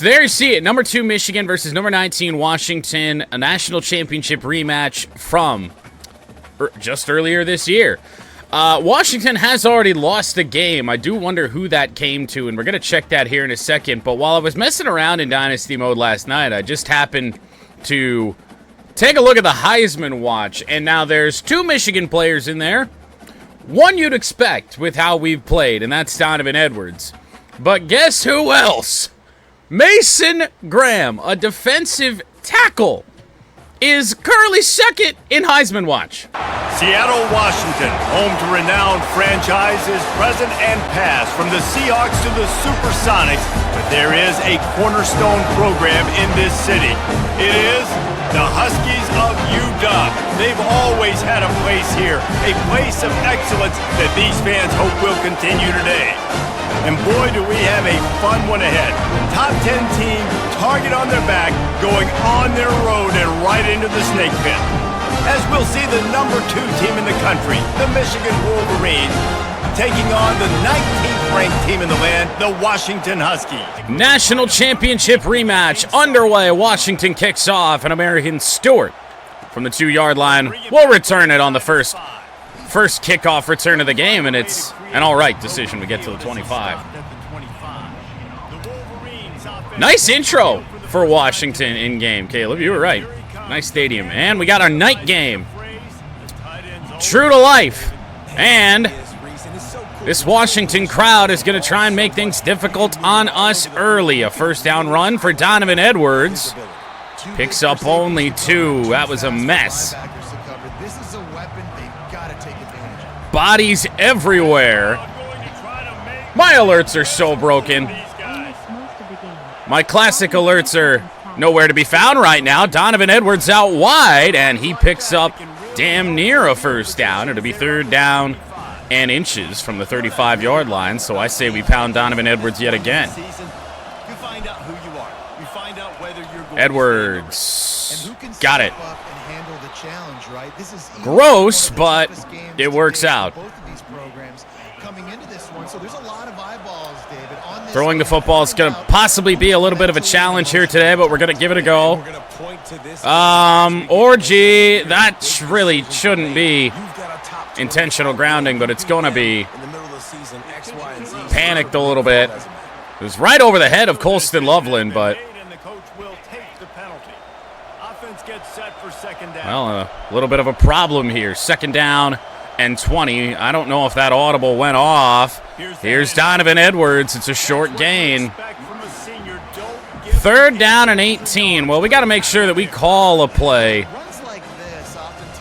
So there you see it. Number 2 Michigan versus number 19 Washington. A national championship rematch from just earlier this year. Washington has already lost the game. I do wonder who that came to, and we're going to check that here in a second. But while I was messing around in Dynasty mode last night, I just happened to take a look at the Heisman watch. And now there's 2 Michigan players in there. One you'd expect with how we've played, and that's Donovan Edwards. But guess who else? Mason Graham, a defensive tackle, is currently second in Heisman watch. Seattle, Washington, home to renowned franchises present and past, from the Seahawks to the Supersonics, but there is a cornerstone program in this city. It is the Huskies of UW. They've always had a place here, a place of excellence that these fans hope will continue today. And boy, do we have a fun one ahead. Top 10 team, target on their back, going on their road and right into the snake pit. As we'll see the number 2 team in the country, the Michigan Wolverines, taking on the 19th ranked team in the land, the Washington Huskies. National championship rematch underway. Washington kicks off, and American Stewart from the 2-yard line will return it on the first kickoff return of the game, and it's an all right decision to get to the 25. Nice intro for Washington in game, Caleb. You were right. Nice stadium. And we got our night game. True to life. And this Washington crowd is going to try and make things difficult on us early. A first down run for Donovan Edwards. Picks up only 2. That was a mess. Bodies everywhere. My alerts are so broken. My classic alerts are nowhere to be found right now. Donovan Edwards out wide, and he picks up damn near a first down. It'll be 3rd down and inches from the 35-yard line, so I say we pound Donovan Edwards yet again. Edwards got it. Gross, but it works out. Throwing the football is going to possibly be a little bit of a challenge here today, but we're going to give it a go. Orgy, that really shouldn't be intentional grounding, but it's going to be. Panicked a little bit. It was right over the head of Colston Loveland, but well, a little bit of a problem here. 2nd down and 20. I don't know if that audible went off. Here's Donovan Edwards. It's a short gain. 3rd down and 18. Well, we got to make sure that we call a play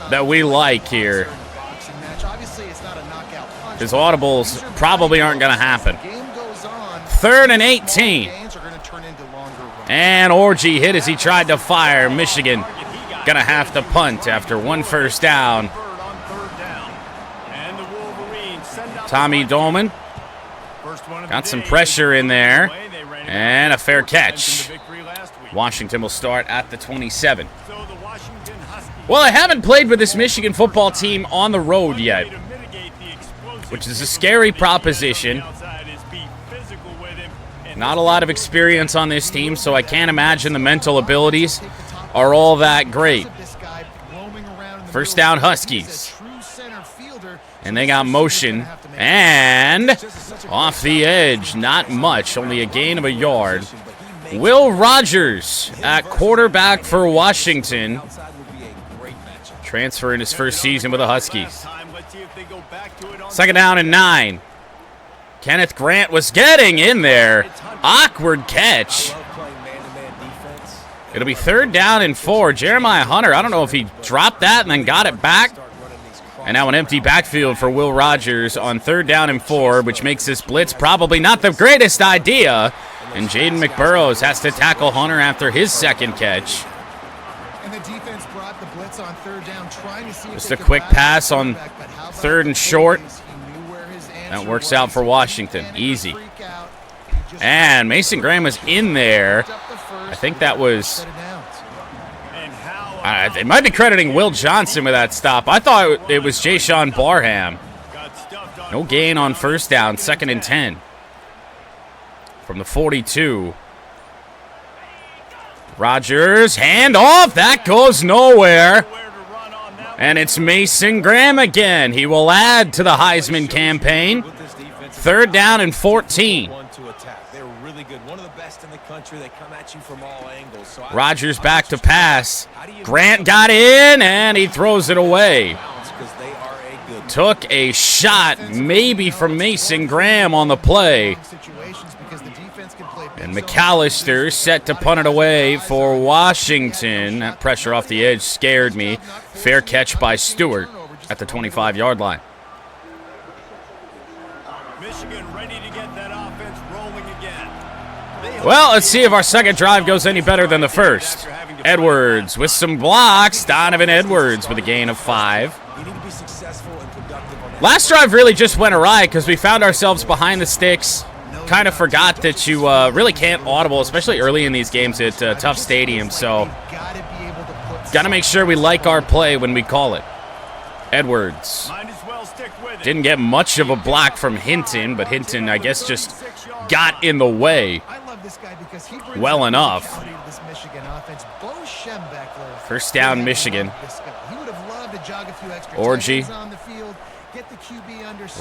that we like here. His audibles probably aren't going to happen. 3rd and 18. And Orgy hit as he tried to fire. Michigan going to have to punt after 1 first down. Tommy Dolman got some pressure in there, and a fair catch. Washington will start at the 27. Well, I haven't played with this Michigan football team on the road yet, which is a scary proposition. Not a lot of experience on this team, so I can't imagine the mental abilities are all that great. First down, Huskies. And they got motion. And off the edge, not much, only a gain of a yard. Will Rogers at quarterback for Washington. Transfer in his first season with the Huskies. 2nd down and 9. Kenneth Grant was getting in there. Awkward catch. It'll be 3rd down and 4. Jeremiah Hunter, I don't know if he dropped that and then got it back. And now an empty backfield for Will Rogers on 3rd down and 4, which makes this blitz probably not the greatest idea. And Jaden McBurrows has to tackle Hunter after his 2nd catch. Just a quick pass on 3rd and short. That works out for Washington. Easy. And Mason Graham was in there. I think that was... they might be crediting Will Johnson with that stop. I thought it was Jayshon Barham. No gain on first down. 2nd and 10. From the 42. Rogers, hand off. That goes nowhere. And it's Mason Graham again. He will add to the Heisman campaign. 3rd down and 14. Rogers back to pass. Grant got in, and he throws it away. Took a shot, maybe from Mason Graham on the play. And McAllister set to punt it away for Washington. That pressure off the edge scared me. Fair catch by Stewart at the 25-yard line. Michigan ready to get that offense rolling again. Well, let's see if our second drive goes any better than the first. Edwards with some blocks. Donovan Edwards with a gain of 5. Last drive really just went awry because we found ourselves behind the sticks. Kind of forgot that you really can't audible, especially early in these games at tough stadiums. So, got to make sure we like our play when we call it. Edwards didn't get much of a block from Hinton, but Hinton, I guess, just got in the way well enough. First down, Michigan. Orgy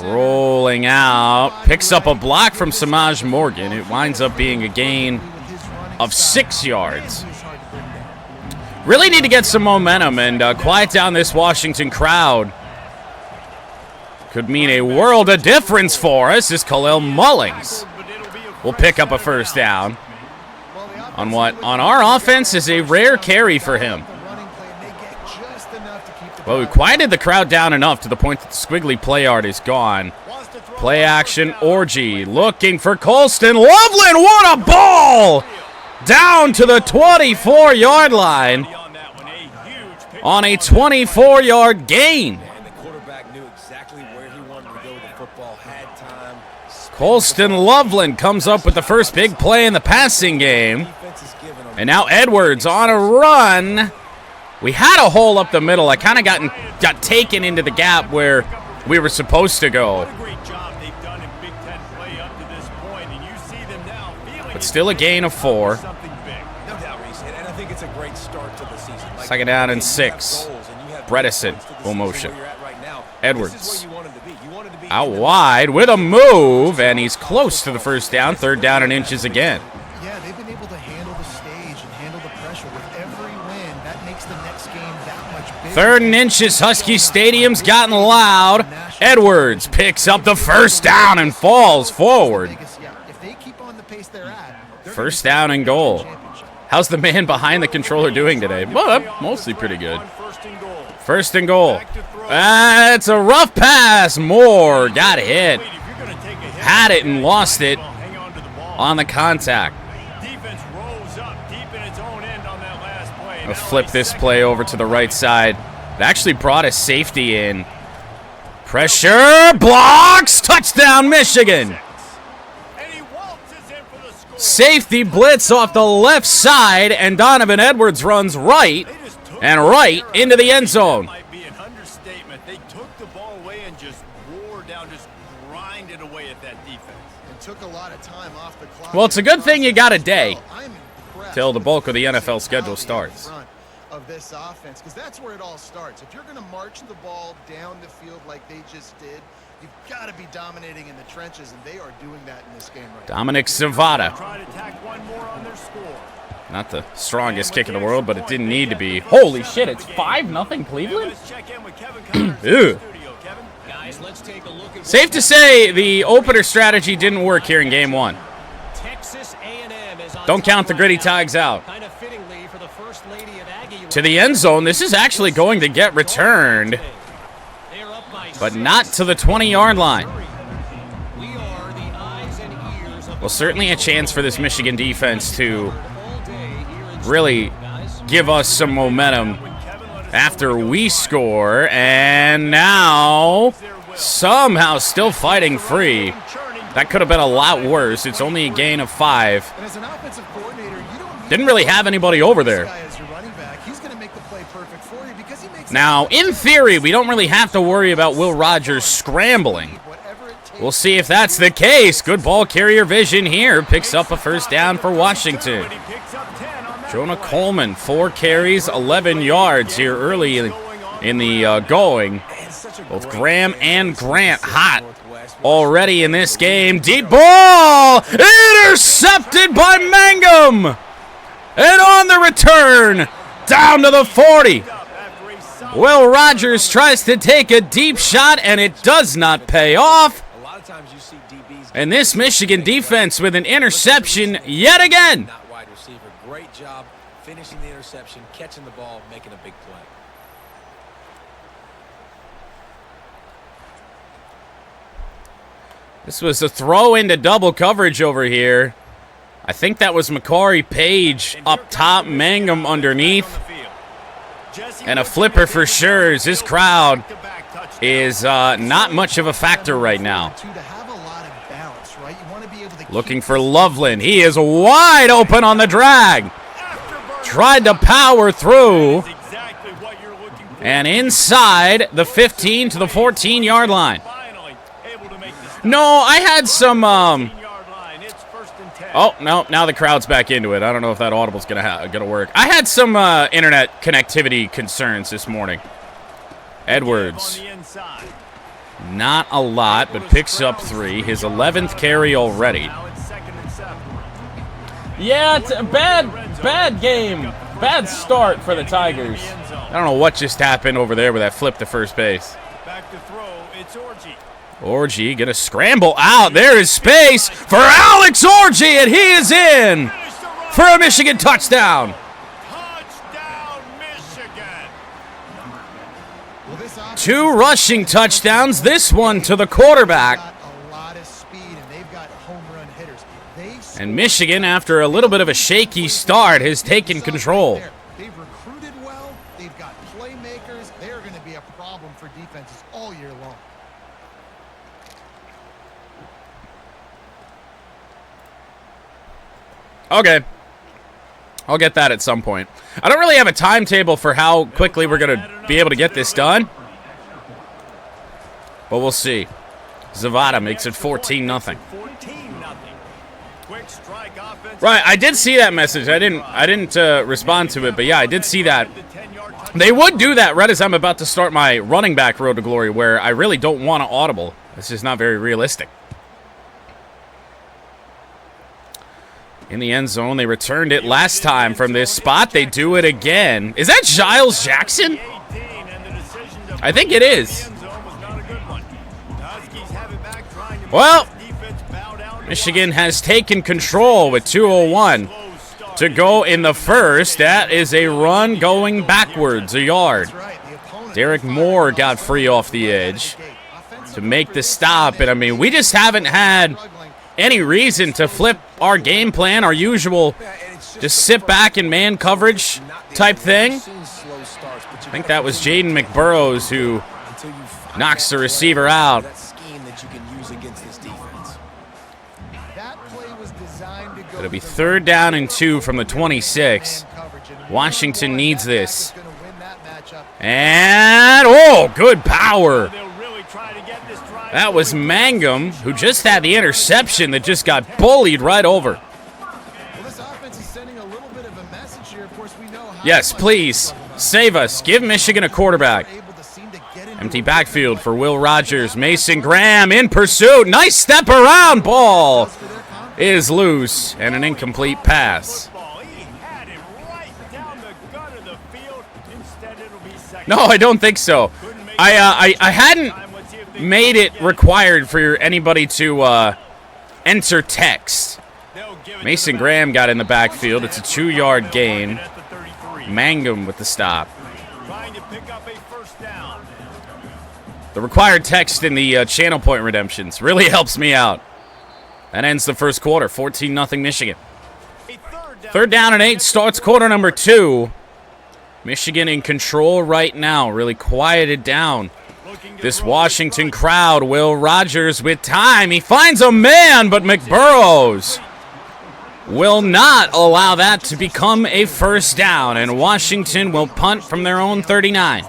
rolling out, picks up a block from Samaj Morgan. It winds up being a gain of 6 yards. Really need to get some momentum and quiet down this Washington crowd. Could mean a world of difference for us as Khalil Mullings will pick up a first down on what on our offense is a rare carry for him. Well, we quieted the crowd down enough to the point that the squiggly play art is gone. Play action, Orgy looking for Colston. Loveland, what a ball! Down to the 24-yard line on a 24-yard gain. Colston Loveland comes up with the first big play in the passing game. And now Edwards on a run. We had a hole up the middle. I kind of got taken into the gap where we were supposed to go. But still a gain of 4. Second down and 6. Bredesen will motion. Edwards out wide with a move, and he's close to the first down. 3rd down and inches again. Yeah, they've been able to handle the stage and handle the pressure. With every win, that makes the next game that much bigger. 3rd and inches. Husky Stadium's gotten loud. Edwards picks up the first down and falls forward. If they keep on the pace they're at, First down and goal. How's the man behind the controller doing today? Well, mostly pretty good. First and goal. It's a rough pass. Moore got hit. Had it and lost it on the contact. I'll flip this play over to the right side. It actually brought a safety in. Pressure, blocks, touchdown Michigan. Safety blitz off the left side, and Donovan Edwards runs right and right into the end zone. They took the ball away and just wore down, just grinded away at that defense. It took a lot of time off the clock. Well, it's a good thing you got a day till the bulk of the NFL schedule starts. Of this offense, because that's where it all starts. If you're going to march the ball down the field like they just did, you've got to be dominating in the trenches, and they are doing that in this game right now. Dominic Zavada. Try to tack one more on their score. Not the strongest kick in the world, but it didn't need to be. Holy shit, it's 5-0 Cleveland? Ew. Safe to say the opener strategy didn't work here in game 1. Don't count the Gritty Tigers out. To the end zone, this is actually going to get returned, but not to the 20-yard line. Well, certainly a chance for this Michigan defense to really give us some momentum after we score, and now somehow still fighting free. That could have been a lot worse. It's only a gain of 5. Didn't really have anybody over there. Now, in theory, we don't really have to worry about Will Rogers scrambling. We'll see if that's the case. Good ball carrier vision here. Picks up a first down for Washington. Jonah Coleman, 4 carries, 11 yards here early in the going. Both Graham and Grant hot already in this game. Deep ball! Intercepted by Mangum! And on the return, down to the 40. Will Rogers tries to take a deep shot, and it does not pay off. And this Michigan defense with an interception yet again. Great job finishing the interception, catching the ball, making a big play. This was a throw into double coverage over here. I think that was Makari Page up top, Mangum underneath. And a flipper for sure, as this crowd is not much of a factor right now. Looking for Loveland. He is wide open on the drag. Tried to power through. And inside the 15 to the 14-yard line. No, I had some... Oh, no, now the crowd's back into it. I don't know if that audible's gonna work. I had some internet connectivity concerns this morning. Edwards. Not a lot, but picks up 3. His 11th carry already. Yeah, it's a bad game. Bad start for the Tigers. I don't know what just happened over there with that flip to first base. Back to throw, it's Orji. Orji gonna scramble out. There is space for Alex Orji, and he is in for a Michigan touchdown. Touchdown, Michigan. 2 rushing touchdowns. This one to the quarterback. And Michigan, after a little bit of a shaky start, has taken control. They've recruited well. They've got playmakers. They're going to be a problem for defenses all year long. Okay. I'll get that at some point. I don't really have a timetable for how quickly we're going to be able to get this done. But we'll see. Zavada makes it 14-0. Right, I did see that message. I didn't respond to it, but yeah, I did see that. They would do that right as I'm about to start my running back road to glory, where I really don't want to audible. It's just not very realistic. In the end zone, they returned it last time from this spot. They do it again. Is that Giles Jackson? I think it is. Well, Michigan has taken control with 2:01 to go in the first. That is a run going backwards, a yard. Derek Moore got free off the edge to make the stop. And, I mean, we just haven't had any reason to flip our game plan, our usual just sit back and man coverage type thing. I think that was Jaden McBurrows who knocks the receiver out. It'll be 3rd down and 2 from the 26. Washington needs this. And, oh, good power. That was Mangum, who just had the interception that just got bullied right over. Yes, please, save us. Give Michigan a quarterback. Empty backfield for Will Rogers. Mason Graham in pursuit. Nice step around. Ball is loose and an incomplete pass. No, I don't think so. I hadn't made it required for anybody to enter text. Mason Graham got in the backfield. It's a 2-yard gain. Mangum with the stop. The required text in the channel point redemptions really helps me out. That ends the first quarter, 14-0 Michigan. 3rd down and 8 starts quarter number 2. Michigan in control right now, really quieted down this Washington crowd. Will Rogers with time. He finds a man, but McBurrows will not allow that to become a first down, and Washington will punt from their own 39.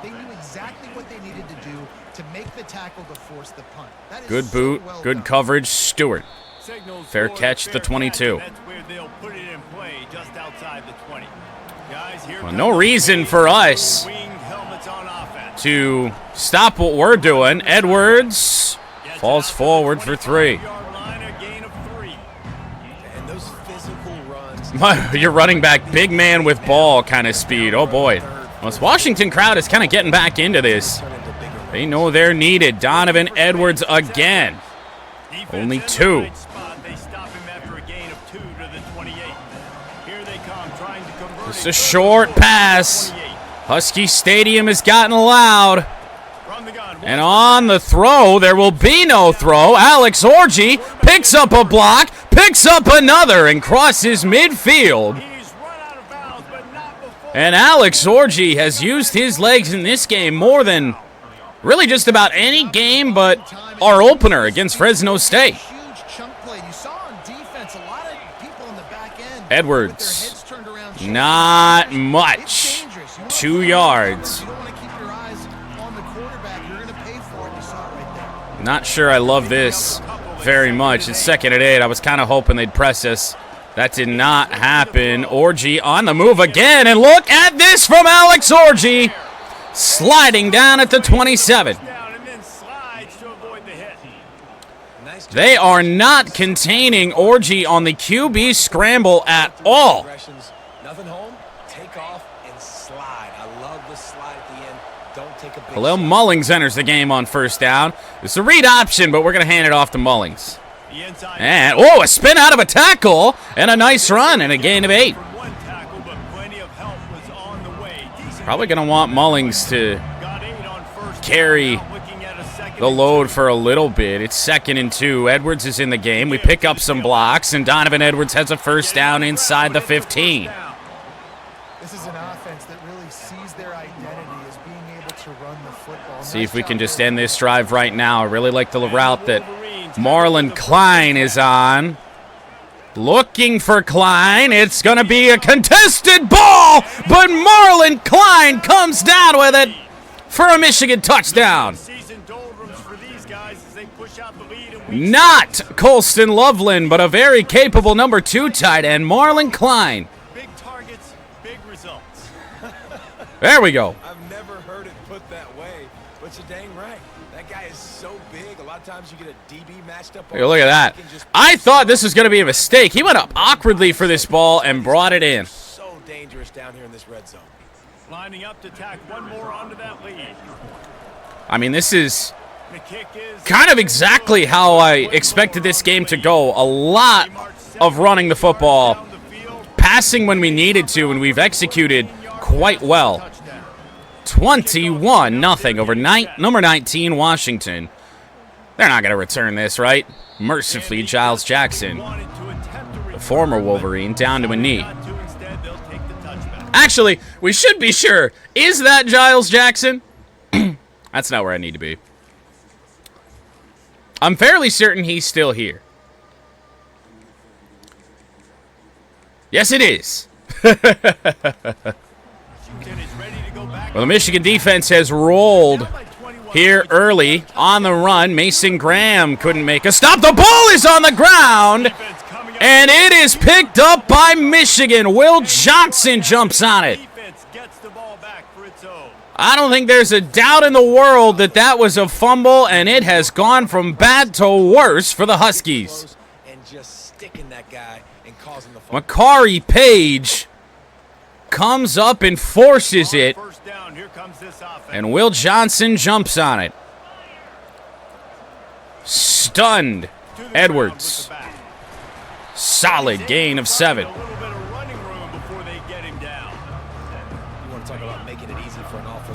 Good boot, good coverage, Stewart. Fair catch, the 22. Well, no reason for us to stop what we're doing. Edwards falls forward for 3. You're running back, big man with ball kind of speed. Oh, boy. Well, this Washington crowd is kind of getting back into this. They know they're needed. Donovan Edwards again. Only 2. It's a short pass. Husky Stadium has gotten loud. And on the throw, there will be no throw. Alex Orji picks up a block, picks up another, and crosses midfield. And Alex Orji has used his legs in this game more than really just about any game but our opener against Fresno State. Edwards, not much. 2 yards. Not sure I love this very much. It's 2nd and 8. I was kind of hoping they'd press us. That did not happen. Orji on the move again, and look at this from Alex Orji, sliding down at the 27. They are not containing Orji on the QB scramble at all. Nothing home, take off and slide. I love the slide at the end. Don't take a big Khalil Mullings enters the game on 1st down. It's a read option, but we're going to hand it off to Mullings. And, oh, a spin out of a tackle, and a nice run, and a gain of 8. Probably going to want Mullings to carry the load for a little bit. It's 2nd and 2. Edwards is in the game. We pick up some blocks, and Donovan Edwards has a 1st down inside the 15. This is an offense that really sees their identity as being able to run the football. See if we can just end this drive right now. I really like the route that Marlon Klein is on. Looking for Klein. It's going to be a contested ball, but Marlon Klein comes down with it for a Michigan touchdown. Not Colston Loveland, but a very capable number 2 tight end, Marlon Klein. Big targets, big results. There we go. I've never heard it put that way, but you're dang right. That guy is so big. A lot of times you get a DB matched up. Hey, look at that. I thought this was going to be a mistake. He went up awkwardly for this ball and brought it in. So dangerous down here in this red zone. Lining up to tack one more onto that lead. I mean, this is kind of exactly how I expected this game to go. A lot of running the football, passing when we needed to, and we've executed quite well. 21-0 over number 19, Washington. They're not going to return this, right? Mercifully, Giles Jackson, the former Wolverine, down to a knee. Actually, we should be sure. Is that Giles Jackson? That's not where I need to be. I'm fairly certain he's still here. Yes, it is. Well, the Michigan defense has rolled here early on the run. Mason Graham couldn't make a stop. The ball is on the ground, and it is picked up by Michigan. Will Johnson jumps on it. I don't think there's a doubt in the world that that was a fumble, and it has gone from bad to worse for the Huskies. Makari Page comes up and forces it, and Will Johnson jumps on it. Stunned Edwards. Solid gain of 7.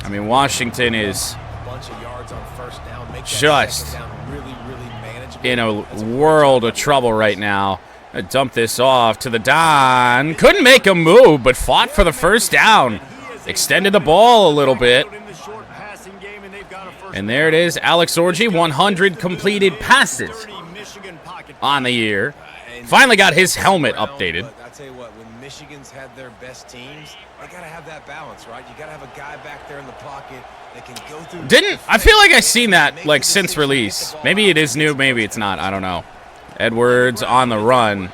I mean, Washington is just in a world of trouble right now. Dump this off to the Don. Couldn't make a move, but fought for the 1st down. Extended the ball a little bit. And there it is. Alex Orji, 100 completed passes on the year. Finally got his helmet updated. I'll tell you what, when Michigan's had their best teams, they got to have that balance, right? You got to have a guy back there in the pocket that can go through. I feel like I've seen that, like, since release. Maybe it is new, maybe it's not. I don't know. Edwards on the run.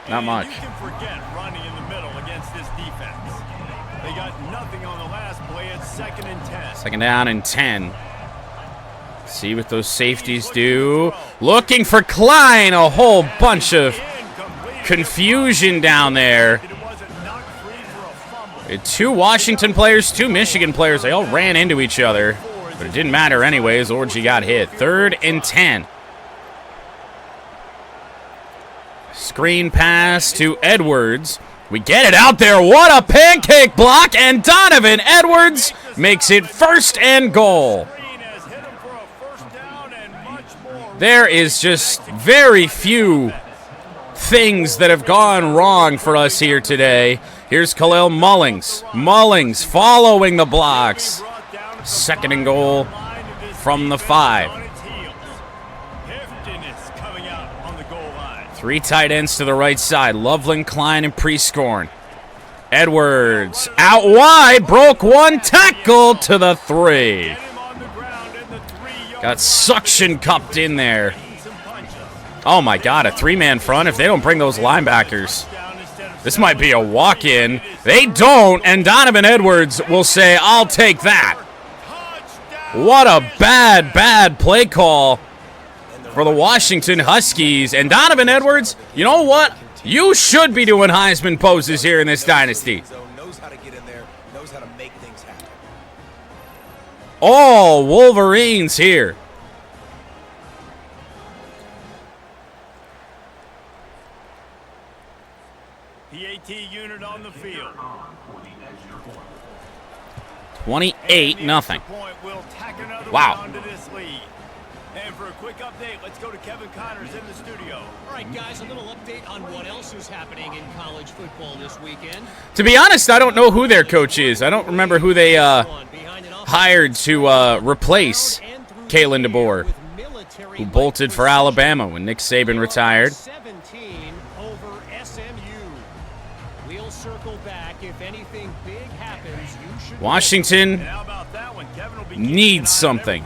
Not much. You can forget running in the middle against this defense. Second down and 10. See what those safeties do. Looking for Klein. A whole bunch of confusion down there. Two Washington players, two Michigan players. They all ran into each other. But it didn't matter anyways. Orji got hit. 3rd and 10. Screen pass to Edwards. We get it out there. What a pancake block. And Donovan Edwards makes it 1st and goal. There is just very few things that have gone wrong for us here today. Here's Khalil Mullings. Mullings following the blocks. 2nd and goal from the 5. 3 tight ends to the right side. Loveland, Klein, and Prescorn. Edwards out wide. Broke one tackle to the 3. Got suction cupped in there. Oh my God, a 3-man front. If they don't bring those linebackers, this might be a walk-in. They don't, and Donovan Edwards will say, I'll take that. What a bad play call for the Washington Huskies. And Donovan Edwards, you know what? You should be doing Heisman poses here in this dynasty. All Wolverines here. PAT unit on the field. 28-0. Wow. And for a quick update, let's go to Kevin Connors in the studio. All right, guys, a little update on what else is happening in college football this weekend. To be honest, I don't know who their coach is. I don't remember who they hired to replace Kalen DeBoer, who bolted for Alabama when Nick Saban retired. 17 over SMU. We'll circle back. If anything big happens, you should Washington needs something.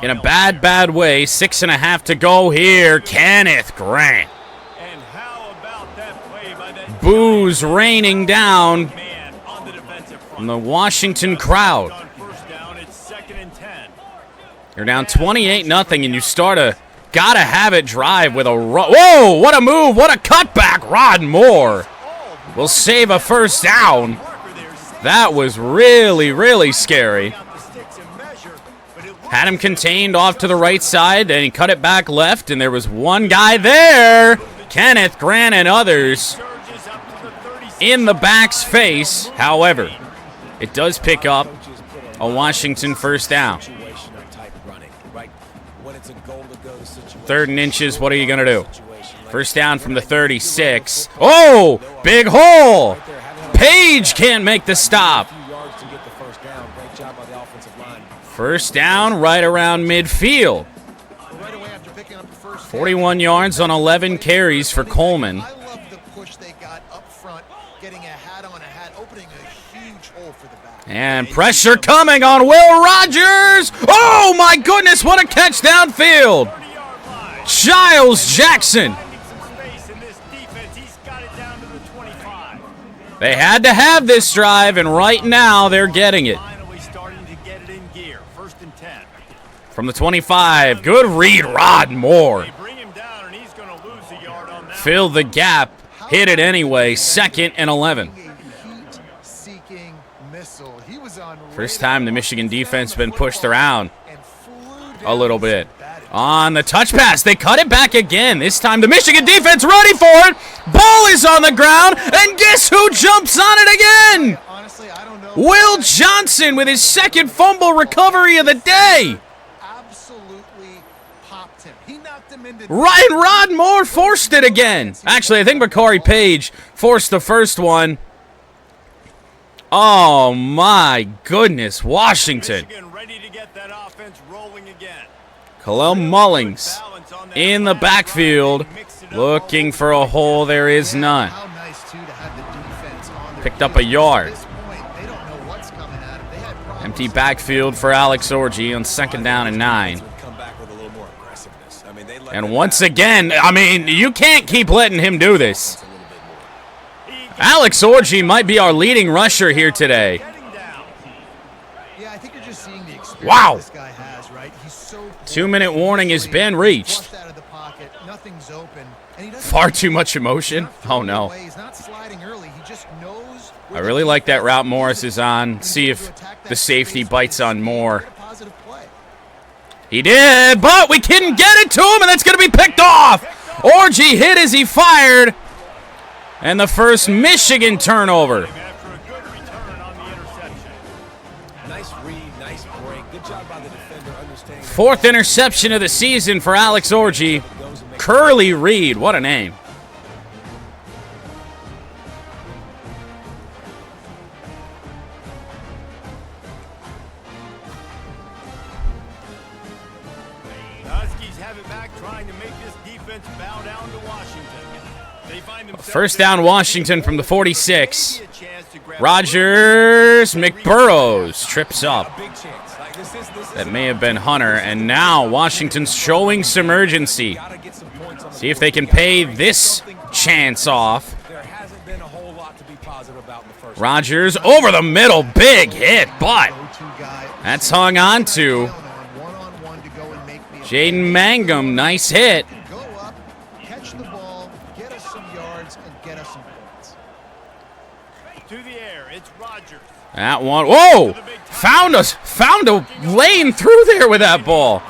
In a bad way. 6.5 to go here. Kenneth Grant. And how about that play by that Boos raining down from the Washington crowd. on first down, it's 2nd and 10. You're down 28-0, and you start a gotta-have-it drive with a whoa, what a move, what a cutback. Rod Moore will save a 1st down. That was really scary. Had him contained off to the right side, then he cut it back left, and there was one guy there. Kenneth Grant and others in the back's face. However, it does pick up a Washington 1st down. 3rd and inches, what are you going to do? 1st down from the 36. Oh, big hole. Page can't make the stop. 1st down right around midfield. 41 yards on 11 carries for Coleman. I love the push they got up front, getting a hat on a hat, opening a huge hole for the back. And pressure coming on Will Rogers. Oh my goodness, what a catch downfield. Giles Jackson. They had to have this drive, and right now they're getting it. From the 25, good read, Rod Moore. Fill the gap, hit it anyway, 2nd and 11. First time the Michigan defense been pushed around a little bit. On the touch pass, they cut it back again. This time the Michigan defense ready for it. Ball is on the ground, and guess who jumps on it again? Will Johnson with his 2nd fumble recovery of the day. Ryan Rod Moore forced it again. Actually, I think Bakari Page forced the first one. Oh, my goodness. Washington. Khalil Mullings in the backfield looking for a hole. There is none. Picked up a yard. Empty backfield for Alex Orji on 2nd down and 9. And once again, I mean, you can't keep letting him do this. Alex Orji might be our leading rusher here today. Yeah, I think you're just seeing the Wow. This guy has, right? He's so 2-minute warning has been reached. flushed out of the pocket, nothing's open, and he doesn't Far too much emotion. He's not Oh, throwing no. away, he's not sliding early. He just knows I where really the like that defense route is. Morris is on. He's See able if to attack that the safety space bites with on speed, more. get a positive play. He did, but we couldn't get it to him, and that's going to be picked off. Orgy hit as he fired. And the first Michigan turnover. After a good return on the interception. Nice read, nice break. Good job by the defender understanding. Fourth interception of the season for Alex Orgy. Curly Reed, what a name. The Huskies have it back, trying to make this defense bow down to Washington. They find themselves First down, Washington from the 46. a chance to grab Rogers McBurrows trips up. Big chance. Like this That may have been Hunter, and now Washington's showing some urgency. gotta get some points on the See if they can pay this chance off. There hasn't been a whole lot to be positive about in the first. Rogers over the middle, big hit, but Go-to guy. that's hung on to. One-on-one to go and make the Jaden Mangum, nice hit. Go up, catch the ball, get us some yards, and get us some points. to the air. It's Rogers. That one, whoa! Found a lane through there with that ball.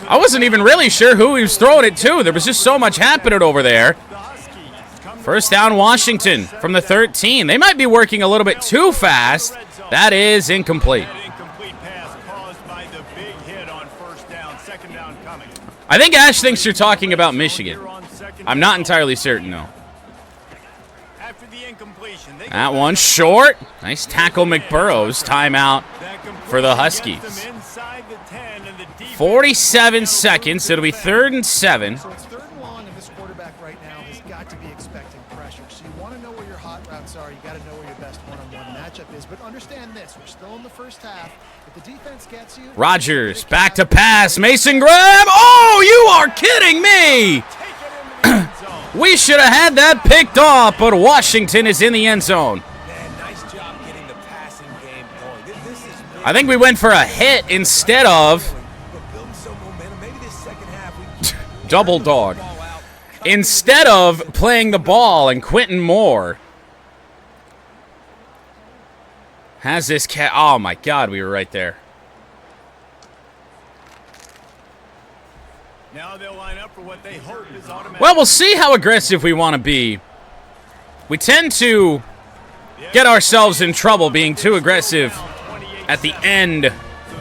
I wasn't even really sure who he was throwing it to. There was just so much happening over there. The Huskies come First down, Washington from the 13. They might be working a little bit too fast. That is incomplete. that incomplete pass caused by the big hit on first down. Second down coming. I think Ash thinks you're talking about Michigan. Here on second I'm not entirely certain, though. After the incompletion, they That one short. Nice tackle, McBurrows. Timeout for the Huskies. 47 seconds. It'll be 3rd and 7. So it's 3rd and long, and this quarterback right now has got to be expecting pressure. So you want to know where your hot routes are. You got to know where your best one-on-one matchup is. But understand this: we're still in the first half. If the defense gets you, Rogers back to pass. Mason Graham. Oh, you are kidding me. We should have had that picked off, but Washington is in the end zone. Man, nice job getting the passing game going. This is big. I think we went for a hit instead of But building some momentum. Maybe this second half we double dog. ball out. Instead of playing the ball, and Quentin Moore has this cat. Oh my God, we were right there. Now they'll line up for what they hope is automatic. Well, we'll see how aggressive we want to be. We tend to get ourselves in trouble being too aggressive at the end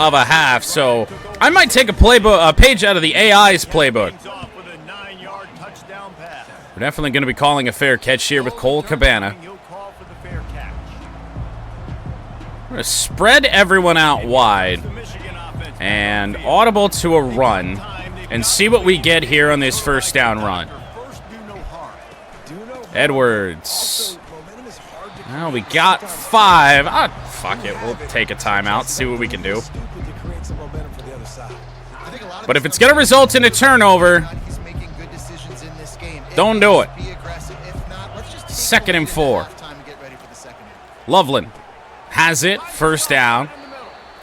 of a half, so I might take a page out of the AI's playbook. Off with a 9-yard touchdown pass. We're definitely going to be calling a fair catch here with Cole Cabana. He'll call for the fair catch. We're going to spread everyone out wide The Michigan offense and audible to a run and see what we get here on this first down run. first do no harm. Edwards. Momentum is hard to Well, we got 5. Ah, fuck it. We'll take a timeout, see what we can do. stupid to create some momentum for the other side. I think a lot of But if this it's going to result in a turnover, he's making good decisions in this game. If don't do it. Be aggressive. If not, let's just take 2nd and what we did 4. at halftime and get ready for the second half. Loveland has it. First down.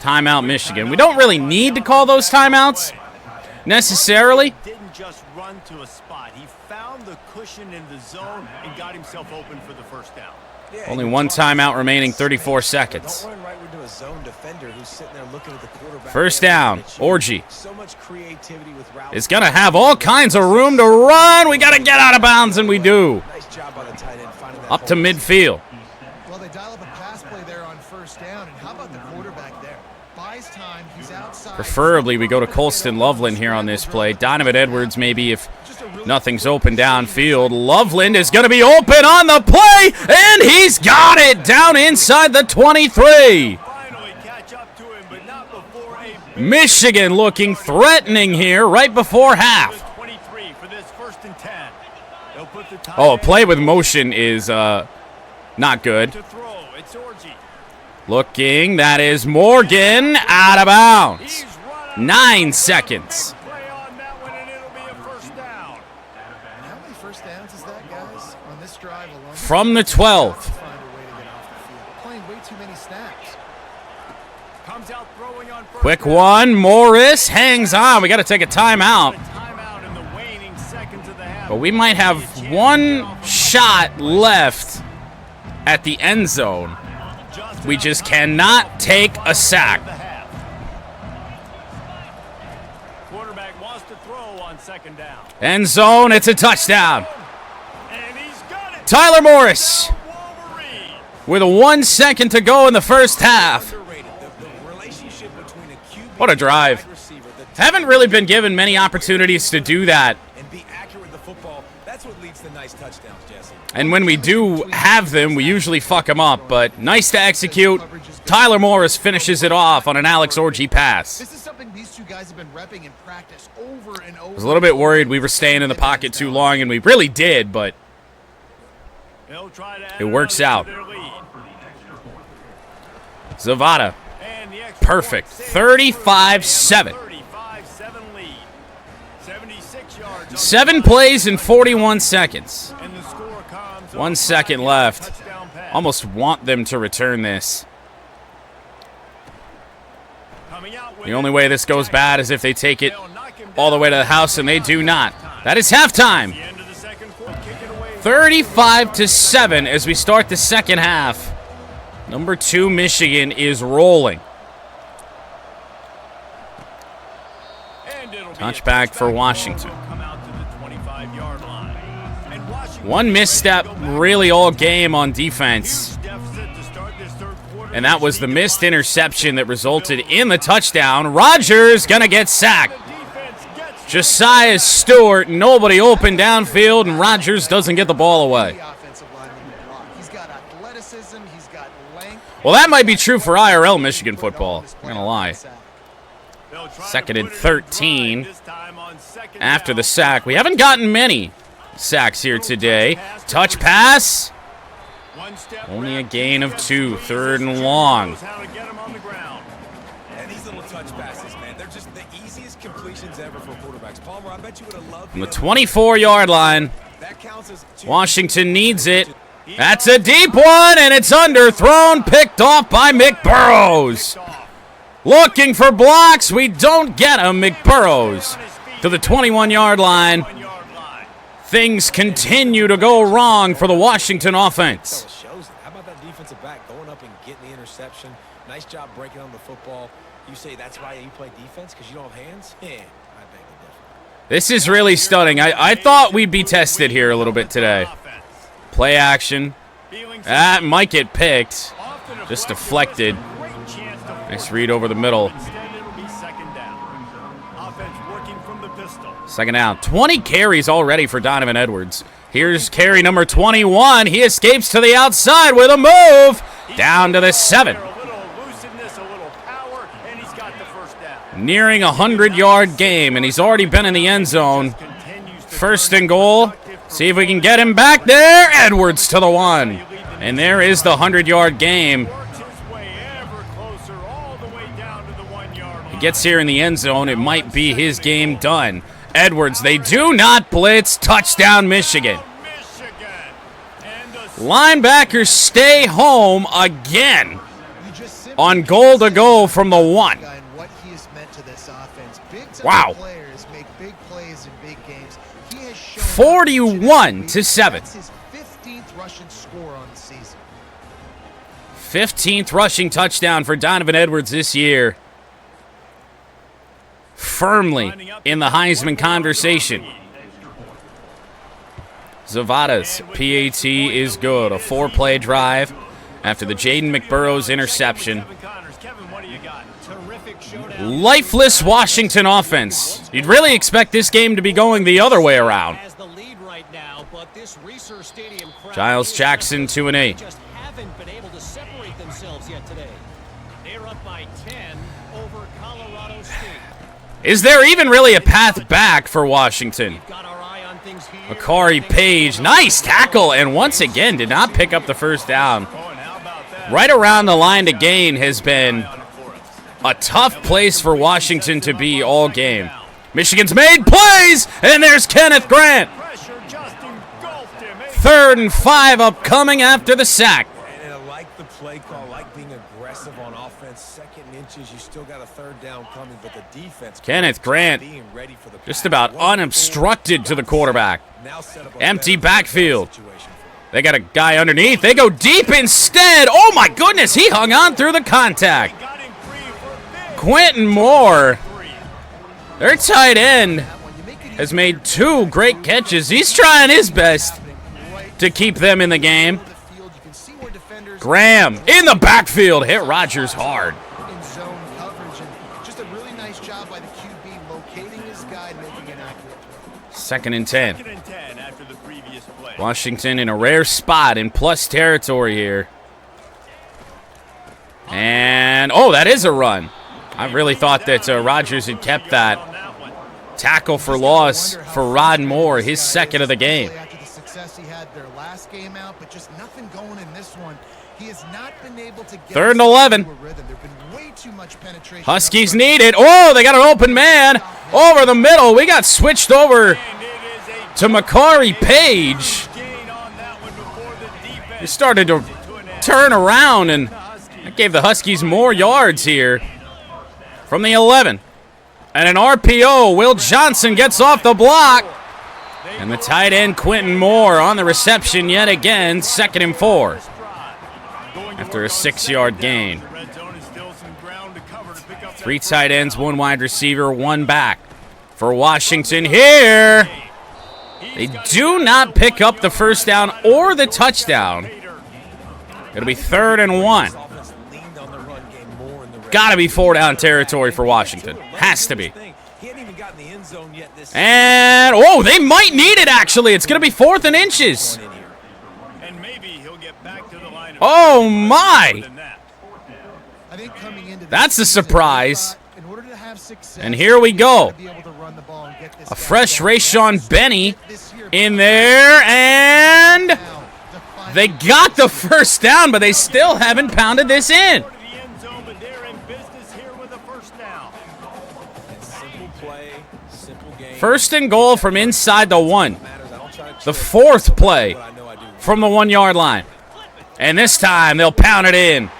Timeout, Michigan. We don't really need to call those timeouts necessarily. Didn't just run to a spot. He found the cushion in the zone and got himself open for the first down. Yeah, Only you're one talking timeout about remaining, space. 34 seconds. Don't run right into a zone defender who's sitting there looking at the quarterback. First They're down, looking at you. Orgy. So much creativity with routes. It's going to have all kinds of room to run. We got to get out of bounds, and we do. Nice job by the tight end finding that Up to hole. midfield. Well, they dial up a pass play there on first down, and how about the quarterback there? Buys time, he's outside. Preferably, we go to Colston Loveland here on this play. Donovan Edwards, maybe if nothing's open downfield. Loveland is going to be open on the play, and he's got it down inside the 23. Finally catch up to him, but not before a Michigan looking threatening here right before half. 23 for this 1st and 10. They'll put the tight Oh, a end play with motion is not good. to throw. It's Orgy. Looking, that is Morgan out of bounds. He's run 9 seconds. play on that one, and it'll be a first down. How many first downs is that, guys, on this drive alone? From the 12. Find a way to get off the field. We're playing way too many snaps. Comes out throwing on first Quick down. one. Morris hangs on. We got to take a timeout. Timeout in the waning seconds of the half. But we might have one shot left at the end zone. We just cannot take a sack. Quarterback wants to throw on second down. End zone, it's a touchdown. And he's got it. Tyler Morris Wolverine. with 1 second to go in the first half. Underrated. The relationship between a QB What a drive. and wide receiver, the Haven't really been given many opportunities to do that. and be accurate with the football. That's what leads to nice touchdowns, Jesse. And when we do have them, we usually fuck them up. But nice to execute. Tyler Morris finishes it off on an Alex Orji pass. This is something these two guys have been repping in practice over and over. I was a little bit worried we were staying in the pocket too long, and we really did, but They'll try to add it works another out. to their lead. Zavada, And the extra perfect. point saves 35-7. 35-7 lead. 76 yards. on 7 the plays in 41 seconds. and the score comes 1 on second a left. touchdown pass. Almost want them to return this. Coming out with The only way this goes bad is if they take it They'll knock him all the down. way to the house, and they do not. That is halftime. The end of the second quarter. Kick it away. 35-7 as we start the second half. Number 2 Michigan is rolling. And it'll be a Touchback for touchback. Washington. Ball will come out to the 25-yard line. And Washington One misstep really all game on defense. huge deficit to start this third quarter. And that was the missed interception that resulted in the touchdown. Rodgers gonna get sacked. The defense gets Josiah Stewart, nobody open downfield, and Rodgers doesn't get the ball away. The offensive lineman to block. He's got athleticism. He's got length. Well, that might be true for IRL Michigan football. I'm gonna lie. They'll try to Second and put it in 13 drive this time on second after down. the sack. We haven't gotten many sacks here today. Touch pass. One step Only a back, gain of steps 2, three. third and This long. knows how to get him on the ground. And these little touch passes, man, they're just the easiest completions ever for quarterbacks. Palmer, I bet you would have loved From the 24-yard line, That counts as two. Washington needs it. That's a deep one, and it's underthrown, picked off by McBurrows. Looking for blocks, we don't get him. McBurrows to the 21-yard line. 1-yard line. Things continue to go wrong for the Washington offense. It shows it. How about that defensive back going up and getting the interception? Nice job breaking on the football. You say that's why you play defense because you don't have hands? Yeah, I beg to differ. This is really stunning. I thought we'd be tested here a little bit today. Offense. Play action. Feeling That might get picked. often a Just block deflected. gives us a great chance to Nice force read it. over the middle. Instead, it'll be second down. Offense working from the pistol. Second down. 20 carries already for Donovan Edwards. Here's carry number 21. He escapes to the outside with a move. Down to the 7. A little elusiveness, a little power, and he's got the first down. Nearing a 100-yard game, and he's already been in the end zone. Continues to First turn and goal. productive See if we can get him back there. Edwards to the 1. And there is the 100-yard game. works his way ever closer all the way down to the 1-yard line. Gets here in the end zone. It might be his game done. Edwards, they do not blitz. Touchdown, Michigan. Michigan. And the Linebackers stay home again You just simply on goal to go from the 1. guy and what he has meant to this offense. Big time Wow. players make big plays in big games. He has shown 41-7. That's his 15th rushing score on the season. 15th rushing touchdown for Donovan Edwards this year. Firmly in the Heisman conversation. Zavada's PAT is good. A 4-play drive after the Jaden McBurrows interception. Kevin Connors. Kevin, what do you got? Terrific showdown. Lifeless Washington offense. You'd really expect this game to be going the other way around. Has the lead right now, but this Reser Stadium crowd Giles is Jackson just- 2-8. just haven't been able to separate themselves yet today. They're up by 10 over Colorado State. Is there even really a path back for Washington? Got our eye on things here. Makari Page, nice tackle, and once again did not pick up the first down. Oh, and how about that? Right around the line to gain has been a tough place for Washington to be all game. Michigan's made plays, and there's Kenneth Grant. Pressure just engulfed him. 3rd and 5 upcoming after the sack. And I like the play call, like being aggressive on offense. 2nd and inches, you still got a third down coming, but the defense Kenneth Grant being ready for the just pass. about unobstructed to the quarterback. Now set up a Empty better backfield. situation for them. They got a guy underneath. They go deep instead. Oh, my goodness. He hung on through the contact. Got him free for a big Quentin Moore, 3. their tight end, has made 2 great catches. He's trying his best to keep them in the game. Graham in the backfield. Hit Rodgers hard. In zone coverage, and just a really nice job by the QB locating his guy and making an accurate throw. 2nd and 10. 2nd and 10 after the previous play. Washington in a rare spot in plus territory here. And, oh, that is a run. I really thought that Rodgers had kept that On that one. tackle for loss for Rod Moore, his 2nd of the game. After the success he had their last game out, but just nothing going in this one. He has not been able to get 3rd and 11. into a rhythm. There've been way too much penetration. Huskies need it. Oh, they got an open man over the middle. We got switched over And it is a to Makari Page. gain on that one before the defense. He started to turn around, and that gave the Huskies more yards here from the 11. And an RPO. Will Johnson gets off the block. And the tight end, Quentin Moore, on the reception yet again. 2nd and 4. After a 6-yard gain. The red zone is still some ground to cover to pick up 3 tight ends, 1 wide receiver, 1 back. For Washington here, they do not pick up the first down or the touchdown. It'll be 3rd and 1. Offense leaned on the run game more in the red Gotta be 4-down territory for Washington. Has to be. He hadn't even gotten the end zone yet this And, oh, they might need it, actually. It's gonna be 4th and inches. in here. And maybe he'll get back to the line of Oh, my. than that. I think coming into this That's a season, surprise. in order to have success, And here we go. to be able to run the ball and get this A guy fresh down. Rayshon Benny This year, in there, and now, defining they got the first down, but they still haven't pounded this in. To the end zone, but they're in business here with a first down. Simple play, simple game. 1st and goal from inside the 1. Matters. I don't try to The trick, 4th play but I know I do. from the 1-yard line. And this time they'll pound it in. And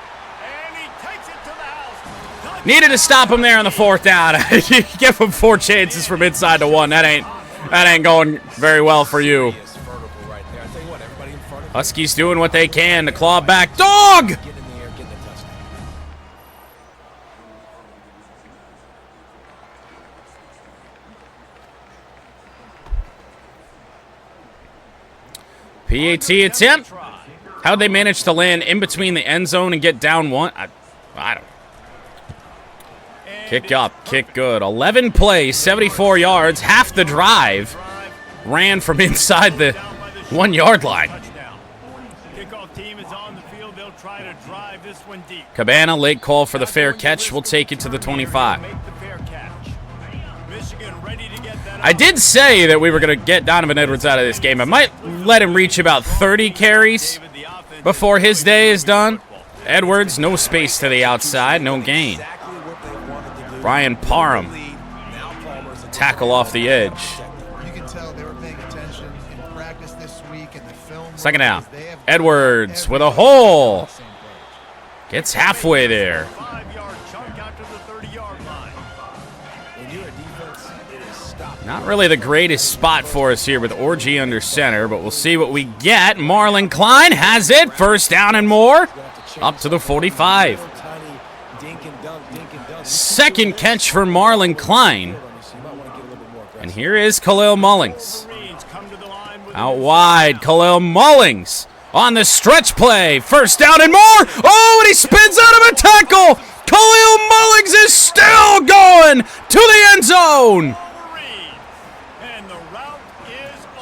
he takes it to the house. Needed to stop him there on the 4th down. You give him 4 chances from inside the 1. That ain't going very well for you. It's vertical right there. I tell you what, everybody in front of Huskies doing what they can to claw back. Dog! get in the air, getting the touchdown. PAT attempt. How'd they manage to land in between the end zone and get down 1? I don't. Kick up, kick good. 11 plays, 74 yards. Half the drive ran from inside the 1-yard line. Touchdown. Kickoff team is on the field. They'll try to drive this one deep. Cabana, late call for the fair catch. We'll take it to the 25. Make the fair catch. Michigan ready to get that. I did say that we were going to get Donovan Edwards out of this game. I might let him reach about 30 carries before his day is done. Edwards, no space to the outside, no gain. Exactly what they wanted to do. Brian Parham, Now Palmer's a tackle off the edge. You can tell they were paying attention in practice this week and the film. 2nd down. They have Edwards with a every hole. same players. Gets halfway there. 5-yard chunk out to the 30-yard line. When you're a defense, it is stop. Not really the greatest spot for us here with Orgy under center, but we'll see what we get. Marlon Klein has it. 1st down and more. Up to the 45. Tiny dink and dunk, dink and dunk. 2nd catch for Marlon Klein. So you might want to get a little bit more aggressive. And here is Khalil Mullings. Marines come to the line with Out wide, Khalil Mullings on the stretch play. 1st down and more. Oh, and he spins out of a tackle. Khalil Mullings is still going to the end zone. Marines. And the route